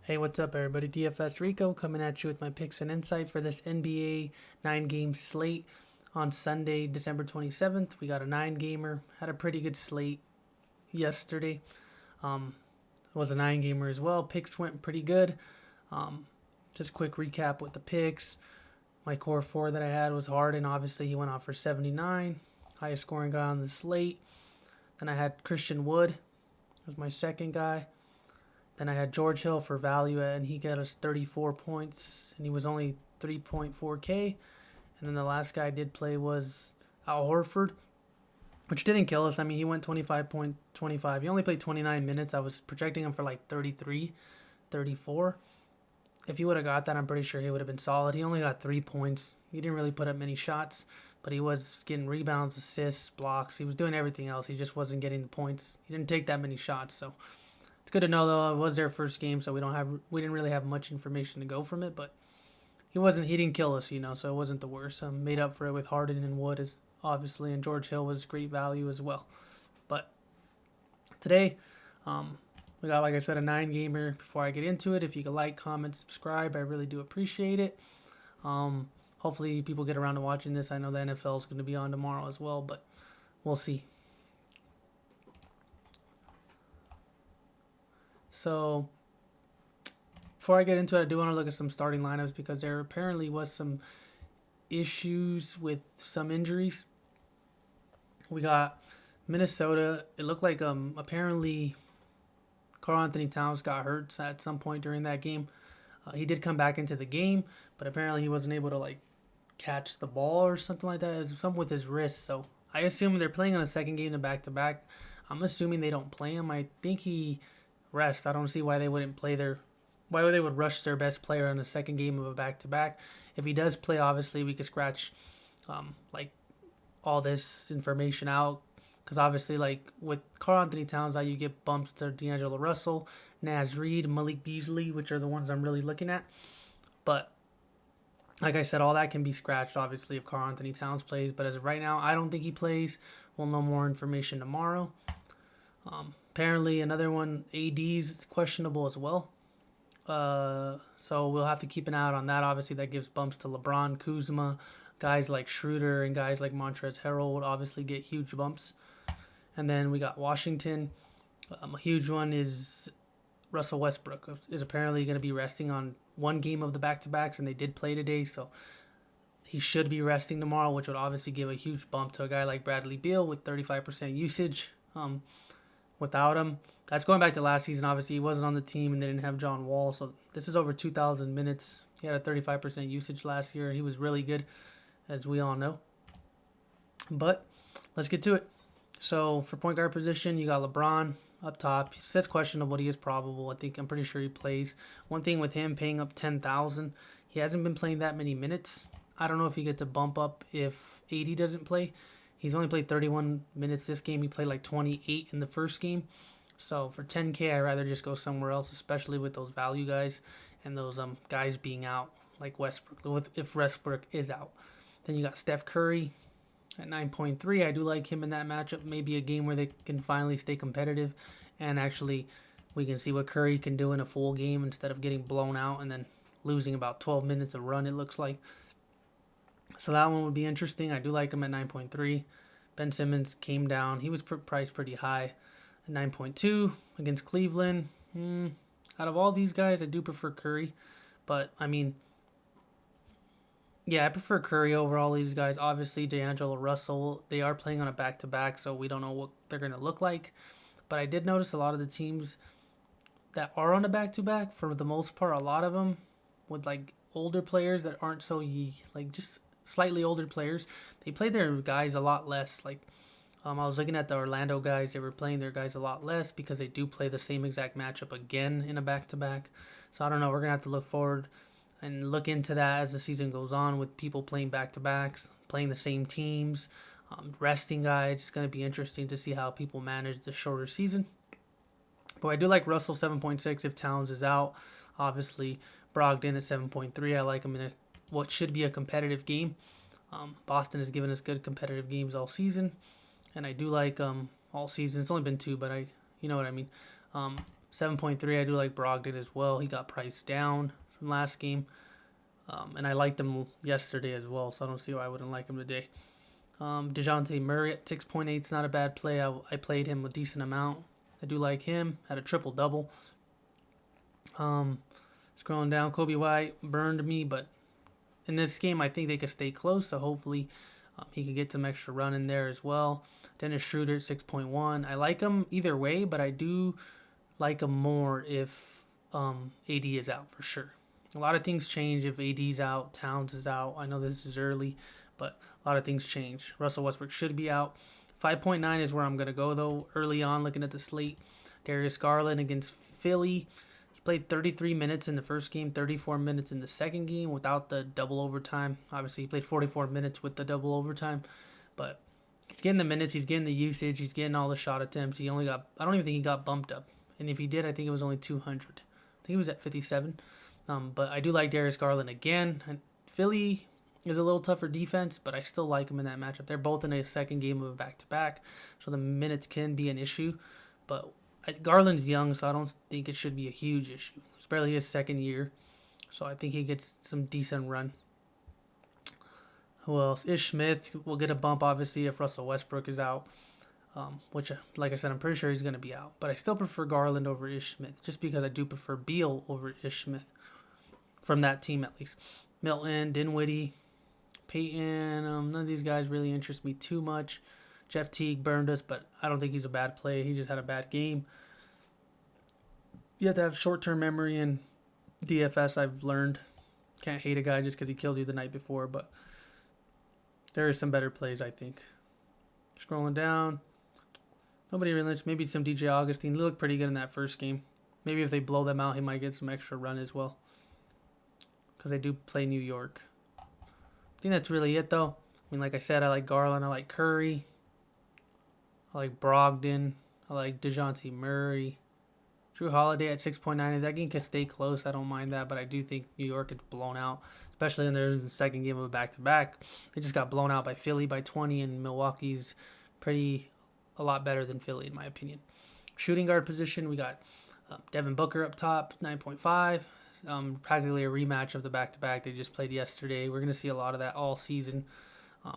Hey, what's up, everybody? DFS Rico coming at you with my picks and insight for this NBA 9-game slate on Sunday, December 27th. We got a 9-gamer. Had a pretty good slate yesterday. It was a 9-gamer as well. Picks went pretty good. Just quick recap with the picks. My core four that I had was Harden. Obviously, he went off for 79. Highest scoring guy on the slate. Then I had Christian Wood. Was my second guy. Then I had George Hill for value, and he got us 34 points, and he was only 3.4K. And then the last guy I did play was Al Horford, which didn't kill us. I mean, he went 25.25. He only played 29 minutes. I was projecting him for like 33, 34. If he would have got that, I'm pretty sure he would have been solid. He only got 3 points. He didn't really put up many shots, but he was getting rebounds, assists, blocks. He was doing everything else. He just wasn't getting the points. He didn't take that many shots, so it's good to know, though. It was their first game, so we didn't really have much information to go from it. But he didn't kill us, so it wasn't the worst. Made up for it with Harden and Wood, is obviously, and George Hill was great value as well. But today, we got, like I said, a 9-gamer. Before I get into it, if you could like, comment, subscribe, I really do appreciate it. Hopefully, people get around to watching this. I know the NFL is going to be on tomorrow as well, but we'll see. So, before I get into it, I do want to look at some starting lineups because there apparently was some issues with some injuries. We got Minnesota. It looked like apparently Karl Anthony Towns got hurt at some point during that game. He did come back into the game, but apparently he wasn't able to catch the ball or something like that. It was something with his wrist. So I assume they're playing on a second game to back-to-back. I'm assuming they don't play him. I think he rests. I don't see why they wouldn't play why they would rush their best player on the second game of a back-to-back. If he does play, obviously we could scratch all this information out, because obviously with Karl Anthony Towns, you get bumps to D'Angelo Russell, Naz Reid, Malik Beasley, which are the ones I'm really looking at. But like I said, all that can be scratched, obviously, if Karl Anthony Towns plays. But as of right now, I don't think he plays. We'll know more information tomorrow. Apparently, another one, AD's questionable as well. So we'll have to keep an eye out on that. Obviously, that gives bumps to LeBron, Kuzma, guys like Schroeder, and guys like Montrezl Harrell would obviously get huge bumps. And then we got Washington. A huge one is Russell Westbrook is apparently going to be resting on one game of the back-to-backs, and they did play today, so he should be resting tomorrow, which would obviously give a huge bump to a guy like Bradley Beal with 35% usage. Without him, that's going back to last season. Obviously, he wasn't on the team, and they didn't have John Wall, so this is over 2,000 minutes. He had a 35% usage last year. He was really good, as we all know. But let's get to it. So for point guard position, you got LeBron up top. He says questionable, but he is probable. I'm pretty sure he plays. One thing with him paying up 10,000, he hasn't been playing that many minutes. I don't know if he gets a bump up if AD doesn't play. He's only played 31 minutes this game. He played 28 in the first game. So for 10K, I'd rather just go somewhere else, especially with those value guys and those guys being out, like Westbrook, if Westbrook is out. Then you got Steph Curry at 9.3. I do like him in that matchup. Maybe a game where they can finally stay competitive, and actually we can see what Curry can do in a full game instead of getting blown out and then losing about 12 minutes of run, it looks like. So that one would be interesting. I do like him at 9.3. Ben Simmons came down. He was priced pretty high at 9.2 against Cleveland. Out of all these guys, I do prefer Curry. But, I prefer Curry over all these guys. Obviously, D'Angelo Russell, they are playing on a back-to-back, so we don't know what they're going to look like. But I did notice a lot of the teams that are on a back-to-back, for the most part, a lot of them with older players that aren't so just slightly older players, they play their guys a lot less. I was looking at the Orlando guys, they were playing their guys a lot less because they do play the same exact matchup again in a back-to-back. So I don't know, we're going to have to look forward and look into that as the season goes on with people playing back-to-backs, playing the same teams, resting guys. It's going to be interesting to see how people manage the shorter season. But I do like Russell 7.6 if Towns is out. Obviously, Brogdon at 7.3. I like him in what should be a competitive game. Boston has given us good competitive games all season, and I do like all season. It's only been 2, but you know what I mean. 7.3, I do like Brogdon as well. He got priced down from last game. And I liked him yesterday as well, so I don't see why I wouldn't like him today. DeJounte Murray at 6.8 is not a bad play. I played him a decent amount. I do like him. Had a triple-double. Scrolling down, Kobe White burned me, but in this game, I think they could stay close, so hopefully he can get some extra run in there as well. Dennis Schroeder, 6.1. I like him either way, but I do like him more if AD is out for sure. A lot of things change if AD's out, Towns is out. I know this is early, but a lot of things change. Russell Westbrook should be out. 5.9 is where I'm going to go, though, early on looking at the slate. Darius Garland against Philly. He played 33 minutes in the first game, 34 minutes in the second game without the double overtime. Obviously, he played 44 minutes with the double overtime, but he's getting the minutes, he's getting the usage, he's getting all the shot attempts. I don't even think he got bumped up. And if he did, I think it was only 200. I think he was at 57. But I do like Darius Garland again. And Philly is a little tougher defense, but I still like him in that matchup. They're both in a second game of a back-to-back, so the minutes can be an issue. But Garland's young, so I don't think it should be a huge issue. It's barely his second year, so I think he gets some decent run. Who else? Ish Smith will get a bump, obviously, if Russell Westbrook is out, which, like I said, I'm pretty sure he's going to be out. But I still prefer Garland over Ish Smith, just because I do prefer Beal over Ish Smith. From that team, at least. Milton, Dinwiddie, Peyton. None of these guys really interest me too much. Jeff Teague burned us, but I don't think he's a bad play. He just had a bad game. You have to have short-term memory in DFS, I've learned. Can't hate a guy just because he killed you the night before, but there are some better plays, I think. Scrolling down. Nobody really. Maybe some DJ Augustine. He looked pretty good in that first game. Maybe if they blow them out, he might get some extra run as well, because they do play New York. I think that's really it, though. I mean, like I said, I like Garland. I like Curry. I like Brogdon. I like DeJounte Murray. Drew Holiday at 6.9. If that game can stay close, I don't mind that. But I do think New York is blown out, especially in their second game of a back-to-back. They just got blown out by Philly by 20, and Milwaukee's a lot better than Philly, in my opinion. Shooting guard position, we got Devin Booker up top, 9.5. Practically a rematch of the back-to-back they just played yesterday. We're going to see a lot of that all season.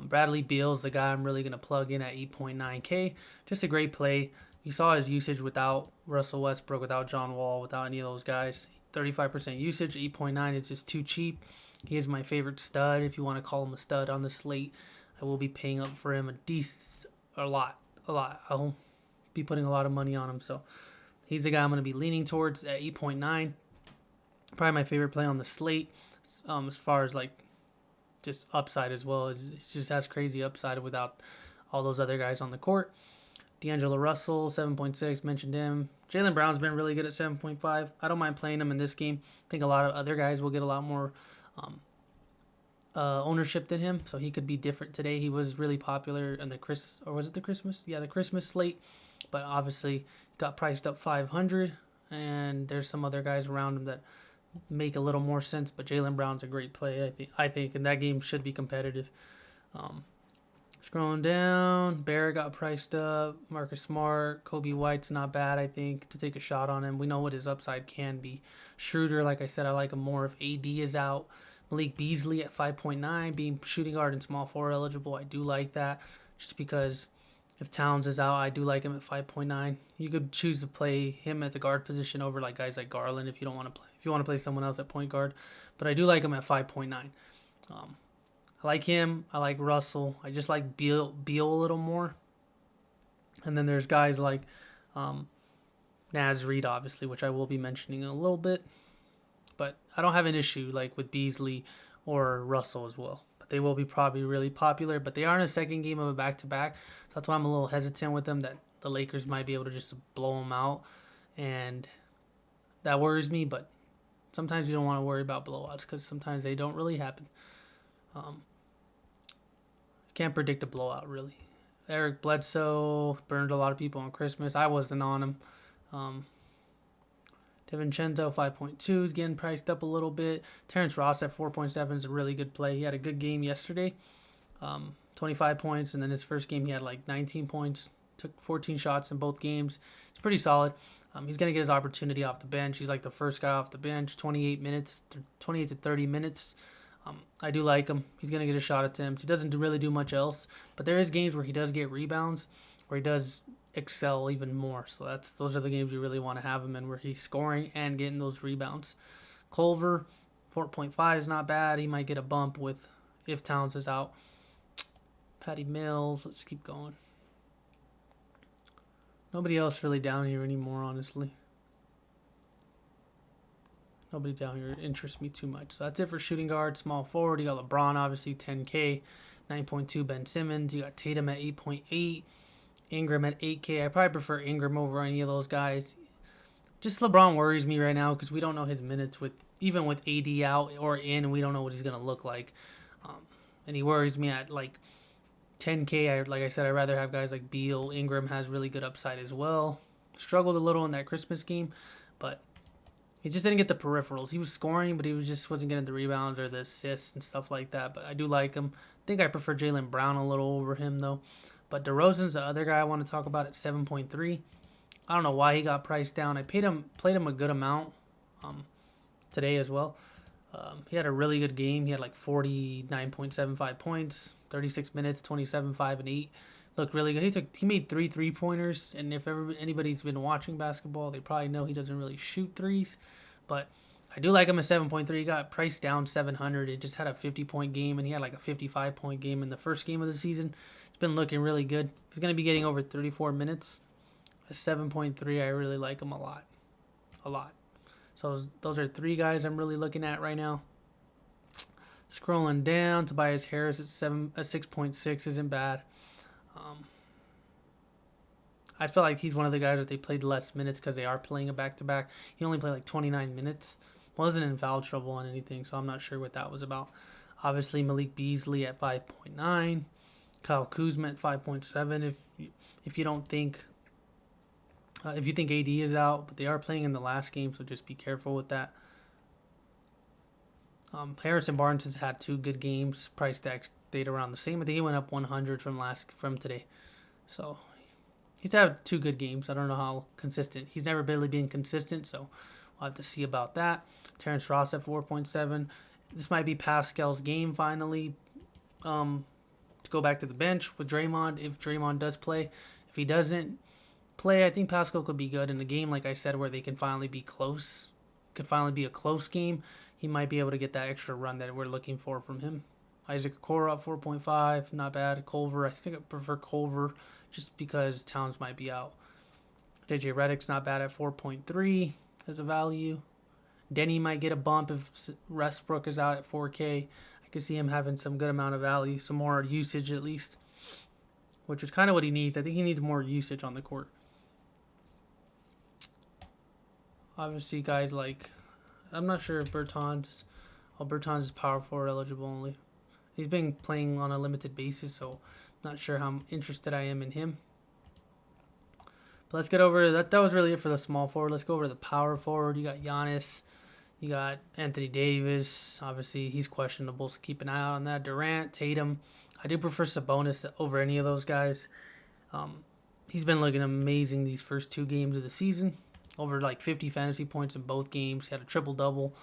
Bradley Beal's the guy I'm really going to plug in at 8.9K. Just a great play. You saw his usage without Russell Westbrook, without John Wall, without any of those guys. 35% usage, 8.9 is just too cheap. He is my favorite stud, if you want to call him a stud on the slate. I will be paying up for him a lot. I'll be putting a lot of money on him, so he's the guy I'm going to be leaning towards at 8.9. Probably my favorite play on the slate, as far as like just upside as well. It just has crazy upside without all those other guys on the court. D'Angelo Russell, 7.6, mentioned him. Jaylen Brown's been really good at 7.5. I don't mind playing him in this game. I think a lot of other guys will get a lot more ownership than him, so he could be different today. He was really popular in the Christmas? Yeah, the Christmas slate, but obviously got priced up 500, and there's some other guys around him that make a little more sense, but Jaylen Brown's a great play, I think, and that game should be competitive. Scrolling down, Barrett got priced up, Marcus Smart, Kobe White's not bad, I think, to take a shot on him. We know what his upside can be. Schroeder, like I said, I like him more if AD is out. Malik Beasley at 5.9, being shooting guard and small forward eligible, I do like that, just because if Towns is out, I do like him at 5.9. You could choose to play him at the guard position over like guys like Garland if you don't want to play. If you want to play someone else at point guard, but I do like him at 5.9. I like him. I like Russell. I just like Beal a little more. And then there's guys like Naz Reid, obviously, which I will be mentioning in a little bit. But I don't have an issue like with Beasley or Russell as well. But they will be probably really popular. But they are in a second game of a back-to-back. So that's why I'm a little hesitant with them, that the Lakers might be able to just blow them out. And that worries me. But sometimes you don't want to worry about blowouts because sometimes they don't really happen. Can't predict a blowout, really. Eric Bledsoe burned a lot of people on Christmas. I wasn't on him. DiVincenzo, 5.2 is getting priced up a little bit. Terrence Ross at 4.7 is a really good play. He had a good game yesterday. 25 points, and then his first game he had like 19 points. Took 14 shots in both games. It's pretty solid. He's going to get his opportunity off the bench. He's like the first guy off the bench, 28 minutes, 28 to 30 minutes. I do like him. He's going to get a shot at attempts. He doesn't really do much else, but there is games where he does get rebounds, where he does excel even more. So those are the games you really want to have him in, where he's scoring and getting those rebounds. Culver, 4.5 is not bad. He might get a bump if Towns is out. Patty Mills, let's keep going. Nobody else really down here anymore, honestly. Nobody down here interests me too much. So that's it for shooting guard, small forward. You got LeBron, obviously, 10K. 9.2 Ben Simmons. You got Tatum at 8.8. Ingram at 8K. I probably prefer Ingram over any of those guys. Just LeBron worries me right now because we don't know his minutes even with AD out or in. We don't know what he's going to look like. And he worries me at like 10K. Like I said, I'd rather have guys like Beal. Ingram has really good upside as well. Struggled a little in that Christmas game, but he just didn't get the peripherals. He was scoring, but wasn't getting the rebounds or the assists and stuff like that. But I do like him. I think I prefer Jaylen Brown a little over him, though. But DeRozan's the other guy I want to talk about at 7.3. I don't know why he got priced down. I played him a good amount today as well. He had a really good game. He had like 49.75 points, 36 minutes, 27, 5, and 8. Looked really good. He made 3 3-pointers, and if anybody's been watching basketball, they probably know he doesn't really shoot threes. But I do like him at 7.3. He got priced down 700. He just had a 50-point game, and he had like a 55-point game in the first game of the season. It's been looking really good. He's going to be getting over 34 minutes. At 7.3, I really like him a lot. A lot. So those are 3 guys I'm really looking at right now. Scrolling down, Tobias Harris at 6.6 isn't bad. I feel like he's one of the guys that they played less minutes because they are playing a back-to-back. He only played like 29 minutes. Wasn't in foul trouble on anything, so I'm not sure what that was about. Obviously, Malik Beasley at 5.9. Kyle Kuzma at 5.7. If you don't think... if you think AD is out, but they are playing in the last game, so just be careful with that. Harrison Barnes has had 2 good games. Price tag stayed around the same. I think he went up 100 from today. So he's had 2 good games. I don't know how consistent. He's never really been consistent, so we'll have to see about that. Terrence Ross at 4.7. This might be Pascal's game finally to go back to the bench with Draymond if Draymond does play. If he doesn't play, I think Pascal could be good in a game, like I said, where they can finally be close. Could finally be a close game. He might be able to get that extra run that we're looking for from him. Isaac Okoro at 4.5, not bad. Culver, I think I prefer Culver just because Towns might be out. JJ Redick's not bad at 4.3 as a value. Denny might get a bump if Westbrook is out at 4K. I could see him having some good amount of value, some more usage at least, which is kind of what he needs. I think he needs more usage on the court. Obviously, guys like... I'm not sure if Bertans is power forward eligible only. He's been playing on a limited basis, so not sure how interested I am in him. But let's get over that. That was really it for the small forward. Let's go over to the power forward. You got Giannis. You got Anthony Davis. Obviously, he's questionable, so keep an eye out on that. Durant, Tatum. I do prefer Sabonis over any of those guys. He's been looking amazing these first 2 games of the season. Over like 50 fantasy points in both games. He had a triple-double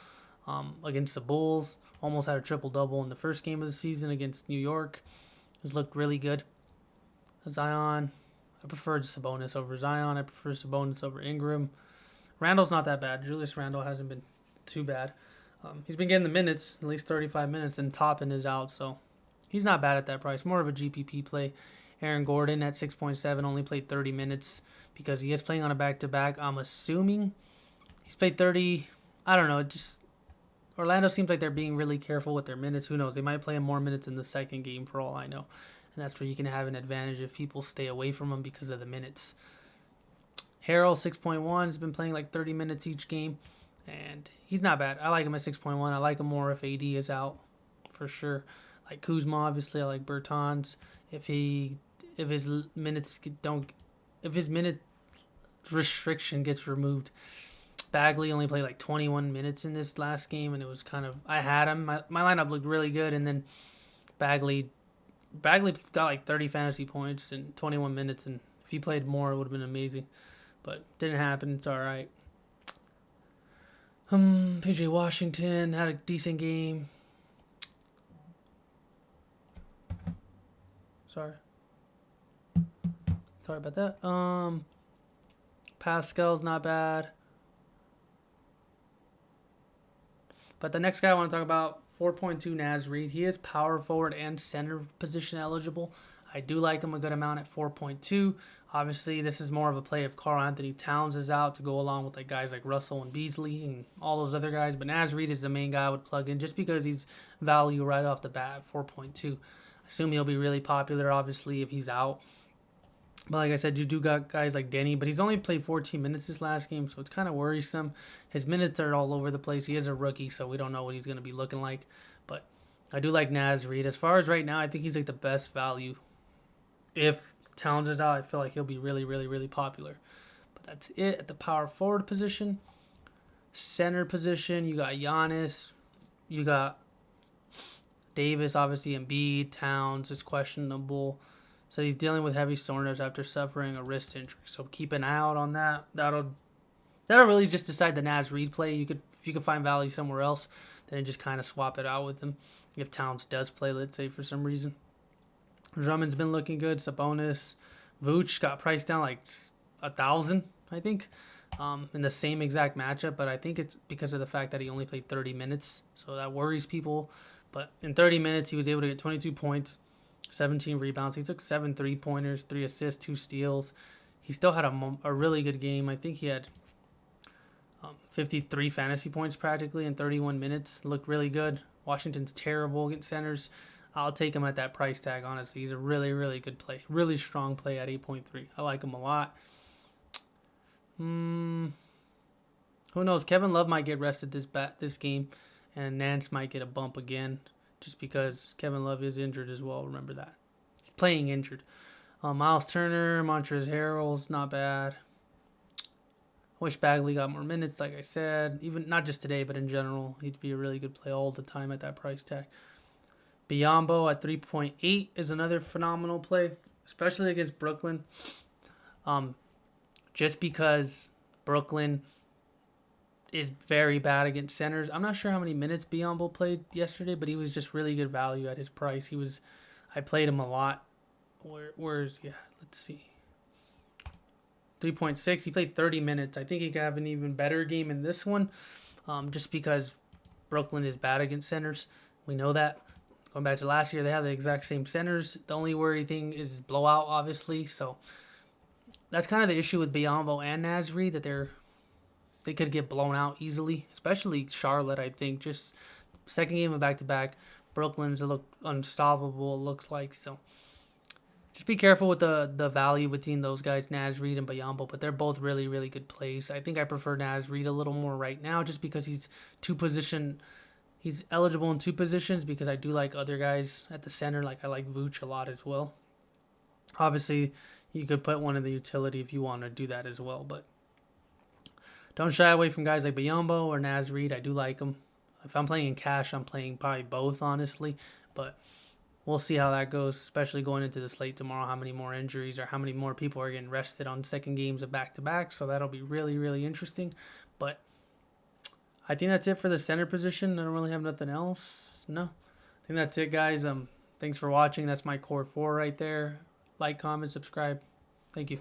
against the Bulls. Almost had a triple-double in the first game of the season against New York. He's looked really good. Zion, I prefer Sabonis over Zion. I prefer Sabonis over Ingram. Randall's not that bad. Julius Randle hasn't been too bad. He's been getting the minutes, at least 35 minutes, and Toppin is out, so he's not bad at that price. More of a GPP play. Aaron Gordon at 6.7 only played 30 minutes because he is playing on a back-to-back. I'm assuming he's played 30. I don't know. Just Orlando seems like they're being really careful with their minutes. Who knows? They might play him more minutes in the second game for all I know. And that's where you can have an advantage if people stay away from him because of the minutes. Harrell, 6.1, has been playing like 30 minutes each game. And he's not bad. I like him at 6.1. I like him more if AD is out for sure. Like Kuzma, obviously. I like Bertans. If his minute restriction gets removed. Bagley only played like 21 minutes in this last game, and it was kind of... I had him. My lineup looked really good, and then Bagley got like 30 fantasy points in 21 minutes, and if he played more, it would have been amazing. but didn't happen. It's all right. PJ Washington had a decent game. Sorry. Sorry about that. Pascal's not bad. But the next guy I want to talk about, 4.2 Naz Reid. He is power forward and center position eligible. I do like him a good amount at 4.2. Obviously, this is more of a play if Karl Anthony Towns is out to go along with like guys like Russell and Beasley and all those other guys. But Naz Reid is the main guy I would plug in just because he's value right off the bat, 4.2. I assume he'll be really popular, obviously, if he's out. But like I said, you do got guys like Denny, but he's only played 14 minutes this last game, so it's kind of worrisome. His minutes are all over the place. He is a rookie, so we don't know what he's going to be looking like. But I do like Naz Reid. As far as right now, I think he's like the best value. If Towns is out, I feel like he'll be really, really, really popular. But that's it at the power forward position. Center position, you got Giannis. You got Davis, obviously, Embiid. Towns is questionable. So he's dealing with heavy soreness after suffering a wrist injury. So keep an eye out on that. That'll really just decide the Naz Reid play. If you could find value somewhere else, then just kind of swap it out with him. If Towns does play, let's say for some reason. Drummond's been looking good. Sabonis, Vooch got priced down like 1,000, I think, in the same exact matchup. But I think it's because of the fact that he only played 30 minutes, so that worries people. But in 30 minutes, he was able to get 22 points. 17 rebounds. He took 7 3-pointers, 3 assists, 2 steals. He still had a really good game. I think he had 53 fantasy points practically in 31 minutes. Looked really good. Washington's terrible against centers. I'll take him at that price tag, honestly. He's a really, really good play. Really strong play at 8.3. I like him a lot. Who knows? Kevin Love might get rested this game, and Nance might get a bump again. Just because Kevin Love is injured as well. Remember that. He's playing injured. Miles Turner, Montrezl Harrell's not bad. Wish Bagley got more minutes, like I said. Even not just today, but in general. He'd be a really good play all the time at that price tag. Biyombo at 3.8 is another phenomenal play, especially against Brooklyn. Just because Brooklyn is very bad against centers. I'm not sure how many minutes Biyombo played yesterday, but he was just really good value at his price. I played him a lot. Let's see. 3.6. He played 30 minutes. I think he could have an even better game in this one, just because Brooklyn is bad against centers. We know that. Going back to last year, they have the exact same centers. The only worry thing is blowout, obviously. So that's kind of the issue with Biyombo and Naz Reid, that they could get blown out easily, especially Charlotte, I think. Just second game of back-to-back. Brooklyn's look unstoppable, it looks like. So just be careful with the value between those guys, Naz Reid and Biyombo. But they're both really, really good plays. I think I prefer Naz Reid a little more right now just because he's eligible in 2 positions, because I do like other guys at the center. Like I like Vooch a lot as well. Obviously, you could put one in the utility if you want to do that as well, but don't shy away from guys like Biyombo or Naz Reid. I do like them. If I'm playing in cash, I'm playing probably both, honestly. But we'll see how that goes, especially going into the slate tomorrow, how many more injuries or how many more people are getting rested on second games of back-to-back. So that'll be really, really interesting. But I think that's it for the center position. I don't really have nothing else. No. I think that's it, guys. Thanks for watching. That's my core 4 right there. Like, comment, subscribe. Thank you.